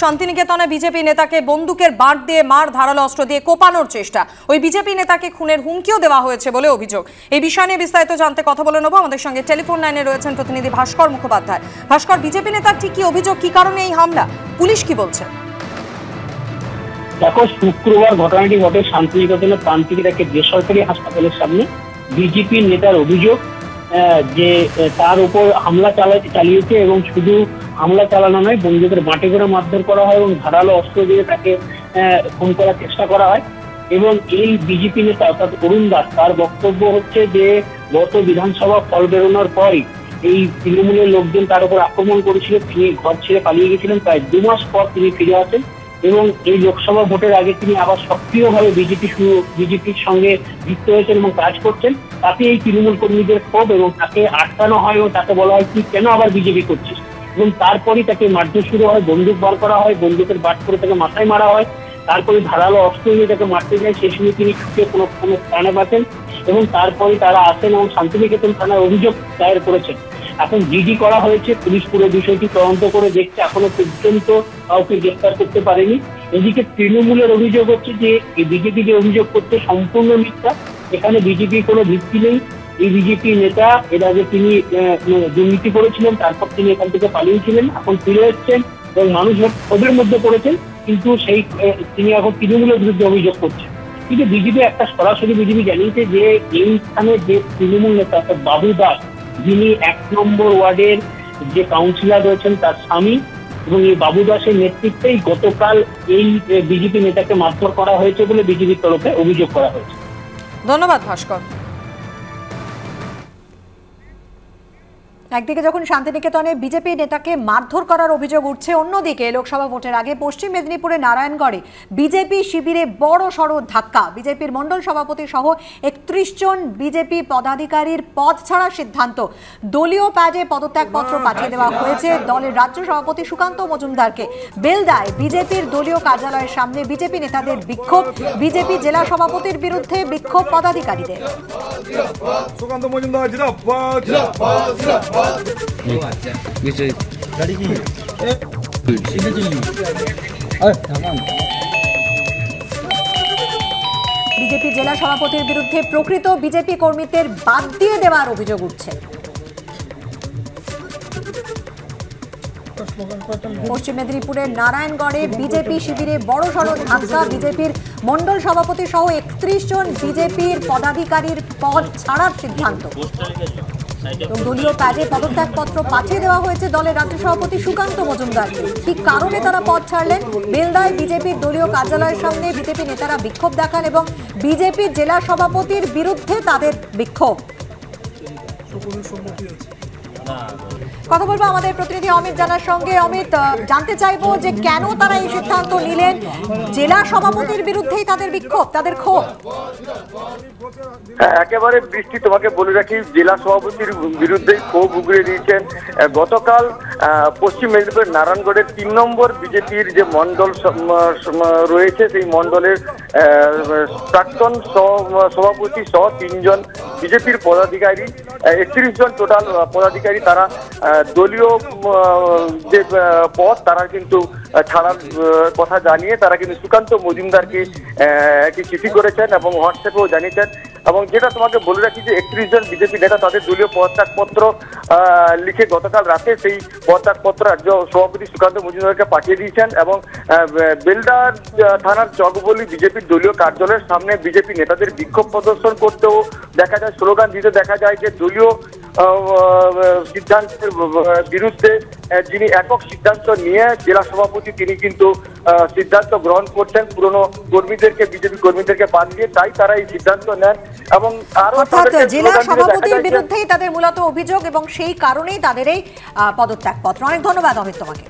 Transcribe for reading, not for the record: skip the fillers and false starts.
শান্তিনিকেতনে বিজেপি নেতাকে বন্দুকের বাঁট দিয়ে মার ধারালো অস্ত্র দিয়ে কোপানোর চেষ্টা, ওই বিজেপি নেতাকে খুনের হুমকিও দেওয়া হয়েছে বলে অভিযোগ। এই বিষয় নিয়ে বিস্তারিত জানতে কথা বলে নেব। আমাদের সঙ্গে টেলিফোন লাইনে রয়েছেন প্রতিনিধি ভাস্কর মুখোপাধ্যায়। ভাস্কর, বিজেপি নেতার ঠিক কি অভিযোগ, কি কারণে এই হামলা, পুলিশ কি বলছে? দেখো, শুক্রবার ঘটনাটি ঘটে শান্তিনিকেতনের প্রান্তিকের একটি বেসরকারি হাসপাতালের সামনে। বিজেপি নেতার অভিযোগ যে তার উপর হামলা চালিয়েছে এবং শুধু হামলা চালানো নয়, বন্দুকের বাঁটে করে মারধর করা হয় এবং ধারালো অস্ত্র দিয়ে তাকে খুন করার চেষ্টা করা হয়। এবং এই বিজেপি নেতা অর্থাৎ অরুণ দাস, তার বক্তব্য হচ্ছে যে গত বিধানসভা ফল বেরোনোর পরই এই তৃণমূলের লোকজন তার উপর আক্রমণ করেছিল, তিনি ঘর ছেড়ে পালিয়ে গেছিলেন। প্রায় 2 মাস পর তিনি ফিরে আসেন এবং এই লোকসভা ভোটের আগে তিনি আবার সক্রিয়ভাবে বিজেপির সঙ্গে যুক্ত হয়েছেন এবং কাজ করছেন। তাতে এই তৃণমূল কর্মীদের ক্ষোভ এবং তাকে আটকানো হয় এবং তাকে বলা হয় তুই কেন আবার বিজেপি করছিস, এবং তারপরই তাকে মারধর শুরু হয়, বন্দুক বার করা হয়, বন্দুকের বাট করে তাকে মাথায় মারা হয়। তারপরে ধারালো অস্ত্র নিয়ে তাকে মারতে যায়, সেই সময় তিনি ছুটে কোনো স্থানে বাঁচেন এবং তারপরে তারা আসেন এবং শান্তিনিকেতন থানায় অভিযোগ দায়ের করেছেন। এখন জিডি করা হয়েছে, পুলিশ পুরো বিষয়টি তদন্ত করে দেখছে, এখনো পর্যন্ত কাউকে গ্রেফতার করতে পারেনি। এদিকে তৃণমূলের অভিযোগ হচ্ছে যে এই বিজেপি যে অভিযোগ করছে সম্পূর্ণ মিথ্যা, এখানে বিজেপির কোনো ভিত্তি নেই। এই বিজেপি নেতা এর আগে তিনি দুর্নীতি করেছিলেন, তারপর তিনি এখান থেকে পালিয়েছিলেন, এখন ফিরে এসছেন এবং মানুষ ক্ষোভের মধ্যে পড়েছেন, কিন্তু তিনি এখন তৃণমূলের বিরুদ্ধে অভিযোগ করছেন। কিন্তু বিজেপি একটা সরাসরি বিজেপি জানিয়েছে যে এই স্থানে যে তৃণমূল নেতা অর্থাৎ বাবু দাস, যিনি 1 নম্বর ওয়ার্ডের যে কাউন্সিলর রয়েছেন তার স্বামী, এবং এই বাবু দাসের নেতৃত্বেই গতকাল এই বিজেপি নেতাকে মারধর করা হয়েছে বলে বিজেপির তরফে অভিযোগ করা হয়েছে। ধন্যবাদ ভাস্কর। একদিকে যখন শান্তিনিকেতনে বিজেপি নেতাকে মারধর করার অভিযোগ উঠছে, অন্যদিকে লোকসভা ভোটের আগে পশ্চিম মেদিনীপুরের নারায়ণগড়ে বিজেপি শিবিরে বড় সড় ধাক্কা। বিজেপির মণ্ডল সভাপতি সহ 31 জন বিজেপি পদাধিকারীর পদ ছাড়ার সিদ্ধান্ত। দলীয় প্যাডে পদত্যাগপত্র পাঠিয়ে দেওয়া হয়েছে দলের রাজ্য সভাপতি সুকান্ত মজুমদারকে। বেলদায় বিজেপির দলীয় কার্যালয়ের সামনে বিজেপি নেতাদের বিক্ষোভ, বিজেপি জেলা সভাপতির বিরুদ্ধে বিক্ষোভ পদাধিকারীদের। সুকান্ত মজুমদার জিন্দাবাদ। বিজেপি জেলা সভাপতির বিরুদ্ধে প্রকৃত বিজেপি কর্মীদের বাদ দিয়ে দেওয়ার অভিযোগ উঠছে। পশ্চিম মেদিনীপুরের নারায়ণগড়ে বিজেপি শিবিরে বড়সড় ধাক্কা। বিজেপির মণ্ডল সভাপতি সহ 31 জন বিজেপির পদাধিকারীর পদ ছাড়ার সিদ্ধান্ত। দলীয় প্যাডে পদত্যাগপত্র পাঠিয়ে দেওয়া হয়েছে দলের রাজ্য সভাপতি সুকান্ত মজুমদারকে। কি কারণে তারা পদ ছাড়লেন? বেলদায় বিজেপির দলীয় কার্যালয়ের সামনে বিজেপি নেতারা বিক্ষোভ দেখান এবং বিজেপির জেলা সভাপতির বিরুদ্ধে তাদের বিক্ষোভ। কথা বলবো আমাদের প্রতিনিধি অমিত জানার সঙ্গে। অমিত, জানতে চাইবো যে কেন তারা এই সিদ্ধান্ত নিলেন? জেলা সভাপতির বিরুদ্ধেই তাদের বিক্ষোভ, তাদের ক্ষোভ। একেবারে বৃষ্টি, তোমাকে বলে রাখি, জেলা সভাপতির বিরুদ্ধেই ক্ষোভ উগড়ে দিয়েছেন। গতকাল পশ্চিম মেদিনীপুরের নারায়ণগড়ের 3 নম্বর বিজেপির যে মন্ডল রয়েছে, সেই মন্ডলের প্রাক্তন সভাপতি সহ 3 জন বিজেপির পদাধিকারী, 31 জন টোটাল পদাধিকারী, তারা দলীয় যে পদ তারা কিন্তু ছাড়ার কথা জানিয়ে তারা কিন্তু সুকান্ত মজুমদারকে একটি চিঠি করেছেন এবং হোয়াটসঅ্যাপেও জানিয়েছেন। এবং যেটা তোমাকে বলে রাখি যে 31 জন বিজেপি নেতা তাদের দলীয় পদত্যাগপত্র লিখে গতকাল রাতে সেই পদত্যাগপত্র রাজ্য সভাপতি সুকান্ত মজুমদারকে পাঠিয়ে দিয়েছেন। এবং বেলদার থানার চকবলি বিজেপির দলীয় কার্যালয়ের সামনে বিজেপি নেতাদের বিক্ষোভ প্রদর্শন করতেও দেখা যায়, স্লোগান দিতে দেখা যায় যে দলীয় সিদ্ধান্তের বিরুদ্ধে যিনি একক সিদ্ধান্ত নিয়ে জেলা সভাপতি, তিনি কিন্তু সিদ্ধান্ত গ্রহণ করছেন পুরনো কর্মীদেরকে, বিজেপি কর্মীদেরকে বাদ দিয়ে, তাই তারা এই সিদ্ধান্ত নেন। এবং আরো জেলা সভাপতির বিরুদ্ধেই তাদের মূলত অভিযোগ এবং সেই কারণেই তাদের এই পদত্যাগপত্র। অনেক ধন্যবাদ অমিত তোমাকে।